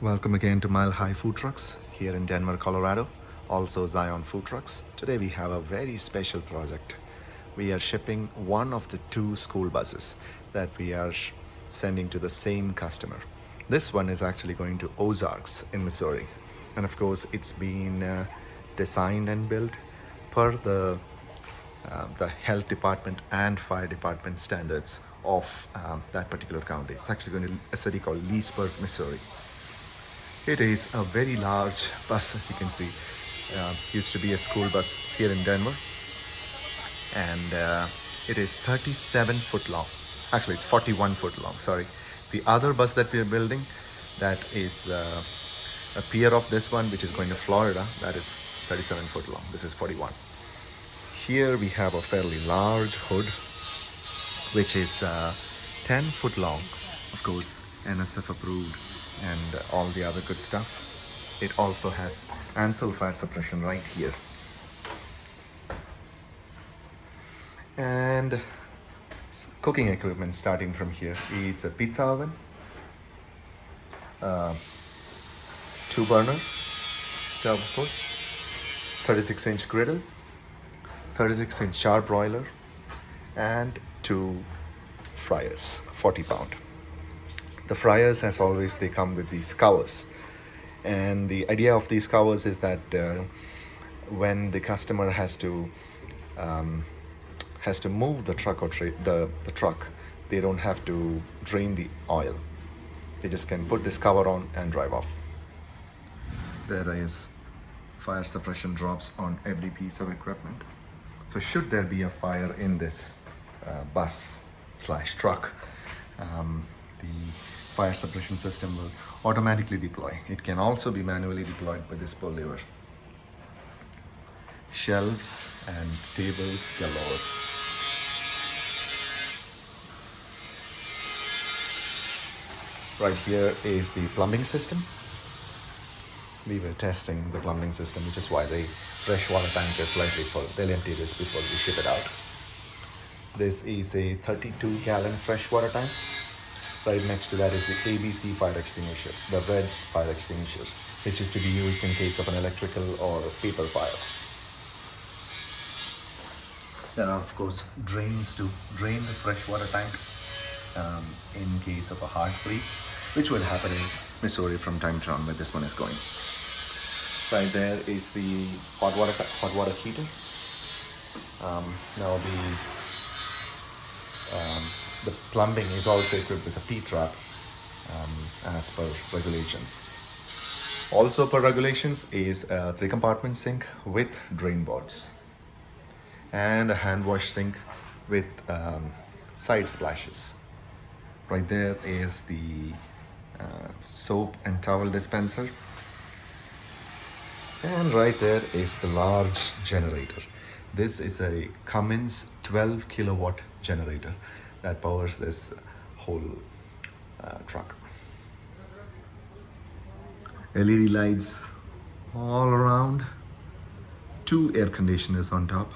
Welcome again to Mile High Food Trucks here in Denver, Colorado, also Zion Food Trucks. Today we have a very special project. We are shipping one of the two school buses that we are sending to the same customer. This one is actually going to Ozarks in Missouri. And of course, it's been designed and built per the health department and fire department standards of that particular county. It's actually going to a city called Leesburg, Missouri. It is a very large bus, as you can see. Used to be a school bus here in Denver. And it is 37 foot long. Actually, it's 41 foot long, sorry. The other bus that we're building, that is a peer of this one, which is going to Florida, that is 37 foot long. This is 41. Here we have a fairly large hood, which is 10 foot long. Of course, NSF approved and all the other good stuff. It also has Ansel fire suppression right here. And cooking equipment starting from here is a pizza oven, 2 burner stove, of course, 36-inch griddle, 36-inch Char broiler, and 2 fryers, 40 pound. The fryers, as always, they come with these covers. And the idea of these covers is that when the customer has to move the truck or the truck, they don't have to drain the oil. They just can put this cover on and drive off. There is fire suppression drops on every piece of equipment. So should there be a fire in this bus / truck, the fire suppression system will automatically deploy. It can also be manually deployed by this pull lever. Shelves and tables galore. Right here is the plumbing system. We were testing the plumbing system, which is why the freshwater tank is slightly full. They'll empty this before we ship it out. This is a 32-gallon freshwater tank. Right next to that is the ABC fire extinguisher, the red fire extinguisher, which is to be used in case of an electrical or paper fire. There are, of course, drains to drain the freshwater tank in case of a hard freeze, which will happen in Missouri from time to time where this one is going. Right there is the hot water heater. Now the plumbing is also equipped with a P-trap as per regulations. Also per regulations is a 3-compartment sink with drain boards and a hand wash sink with side splashes. Right there is the soap and towel dispenser. And right there is the large generator. This is a Cummins 12 kilowatt generator that powers this whole truck. LED lights all around, 2 air conditioners on top.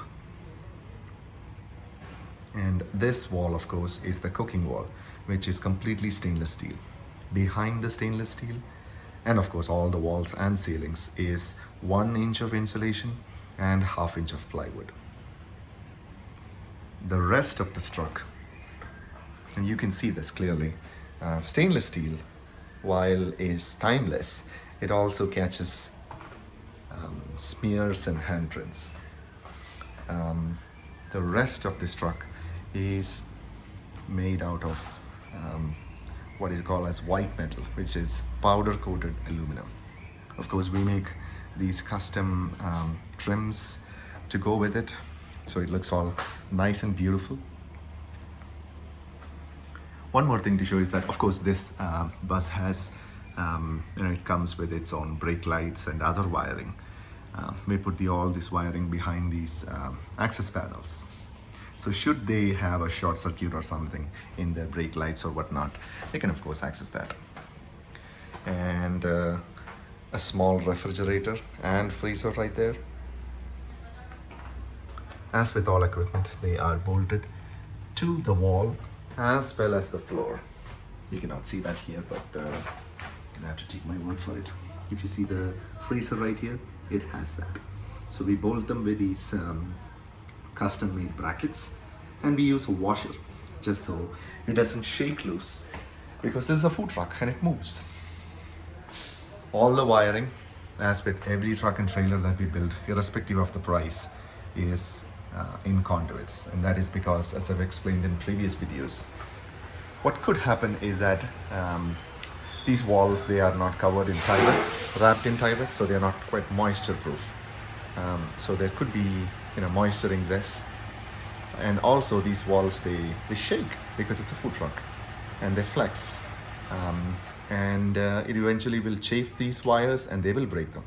And this wall, of course, is the cooking wall, which is completely stainless steel. Behind the stainless steel, and of course all the walls and ceilings, is 1 inch of insulation and 1/2 inch of plywood. The rest of this truck, and you can see this clearly, stainless steel, while is timeless, it also catches smears and handprints. The rest of this truck is made out of what is called as white metal, which is powder coated aluminum. Of course, we make these custom trims to go with it, so it looks all nice and beautiful. One more thing to show is that, of course, this bus has, it comes with its own brake lights and other wiring. We put all this wiring behind these access panels. So should they have a short circuit or something in their brake lights or whatnot, they can, of course, access that. And a small refrigerator and freezer right there. As with all equipment, they are bolted to the wall as well as the floor. You cannot see that here, but I'm gonna have to take my word out for it. If you see the freezer right here, it has that. So we bolt them with these custom made brackets, and we use a washer just so it doesn't shake loose, because this is a food truck and it moves. All the wiring, as with every truck and trailer that we build, irrespective of the price, is in conduits, and that is because, as I've explained in previous videos, what could happen is that these walls, they are not covered in Tyvek, wrapped in Tyvek, so they're not quite moisture proof. So there could be moisture ingress, and also these walls, they shake because it's a food truck, and they flex, and it eventually will chafe these wires and they will break them,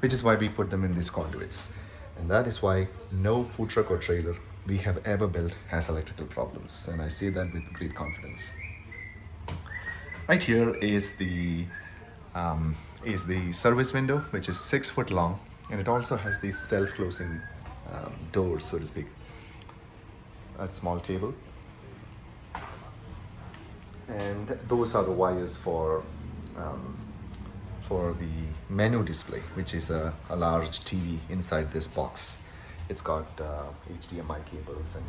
which is why we put them in these conduits. And that is why no food truck or trailer we have ever built has electrical problems, and I say that with great confidence. Right here is the service window, which is 6 foot long, and it also has these self-closing doors, so to speak. A small table, and those are the wires for the menu display, which is a large TV inside this box. It's got HDMI cables, and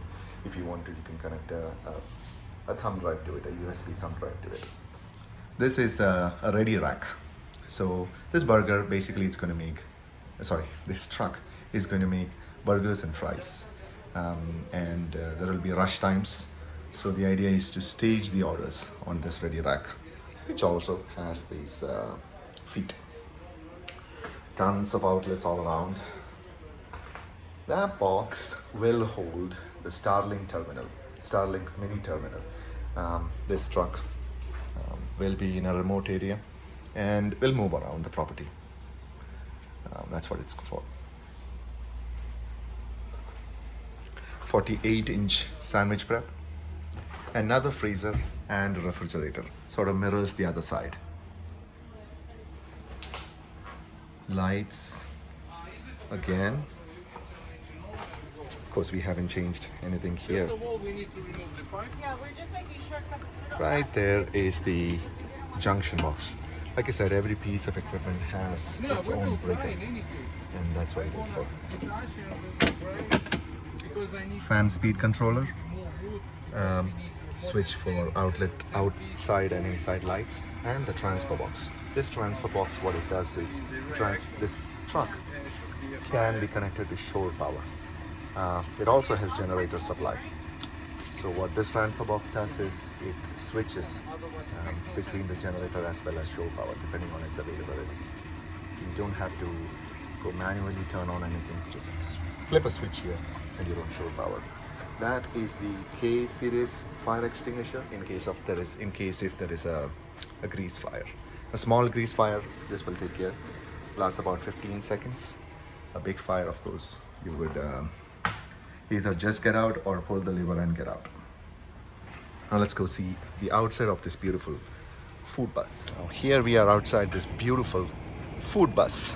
if you want to, you can connect a thumb drive to it, a USB thumb drive to it. This is a ready rack. So this burger, basically, it's going to make, this truck is going to make burgers and fries, and there will be rush times. So the idea is to stage the orders on this ready rack, which also has these feet. Tons of outlets all around. That box will hold the Starlink mini terminal. This truck will be in a remote area and will move around the property. That's what it's for. 48-inch sandwich prep, another freezer and a refrigerator, sort of mirrors the other side. Lights again. Of course, we haven't changed anything here. First of all, we need to remove the pipe. Yeah, we're just making sure. Right there is the junction box. Like I said, every piece of equipment has its own breaker, and that's what it is for. Fan speed controller, switch for outlet outside and inside lights, and the transfer box. This transfer box, what it does is, this truck can be connected to shore power. It also has generator supply. So what this transfer box does is it switches between the generator as well as shore power, depending on its availability. So you don't have to go manually turn on anything, just flip a switch here and you're on shore power. That is the K series fire extinguisher in case if there is a grease fire. A small grease fire, this will take care, lasts about 15 seconds. A big fire, of course, you would either just get out or pull the lever and get out. Now let's go see the outside of this beautiful FoodBus. Now here we are outside this beautiful FoodBus.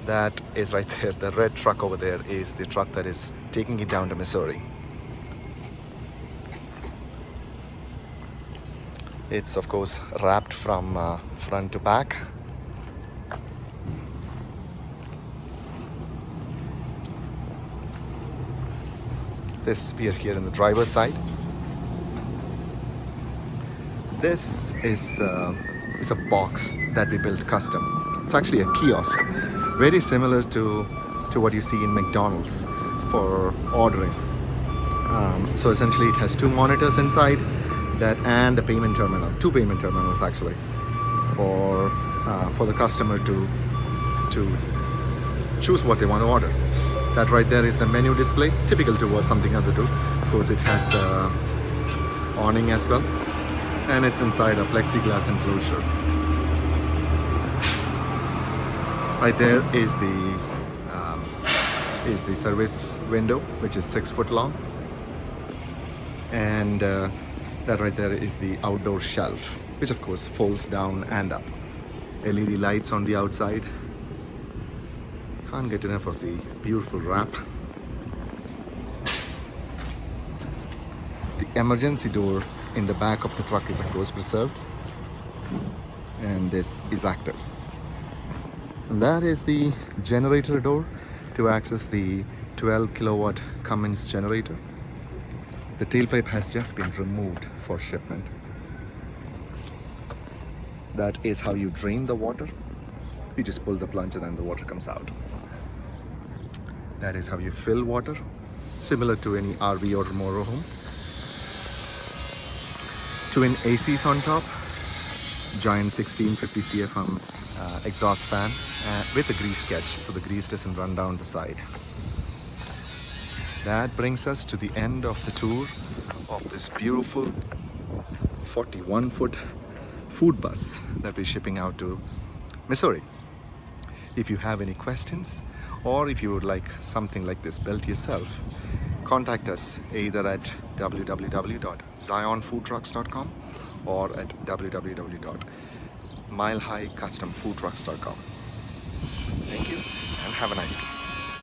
That is right there. The red truck over there is the truck that is taking it down to Missouri. It's of course wrapped from front to back. We are here in the driver's side. This is a box that we built custom. It's actually a kiosk, very similar to what you see in McDonald's for ordering. So essentially, it has 2 monitors inside that and a payment terminal, 2 payment terminals actually, for the customer to choose what they want to order. That right there is the menu display, typical to what something other do. Of course, it has awning as well, and it's inside a plexiglass enclosure. Right there is the service window, which is 6 foot long, and that right there is the outdoor shelf, which of course folds down and up. LED lights on the outside. Can't get enough of the beautiful wrap. The emergency door in the back of the truck is of course preserved, and this is active. And that is the generator door to access the 12 kilowatt Cummins generator. The tailpipe has just been removed for shipment. That is how you drain the water. You just pull the plunger and the water comes out. That is how you fill water, similar to any RV or motorhome. Twin ACs on top, giant 1650 CFM exhaust fan with a grease catch, so the grease doesn't run down the side. That brings us to the end of the tour of this beautiful 41-foot FoodBus that we're shipping out to Missouri. If you have any questions, or if you would like something like this built yourself, contact us either at www.zionfoodtrucks.com or at www.milehighcustomfoodtrucks.com. Thank you and have a nice day.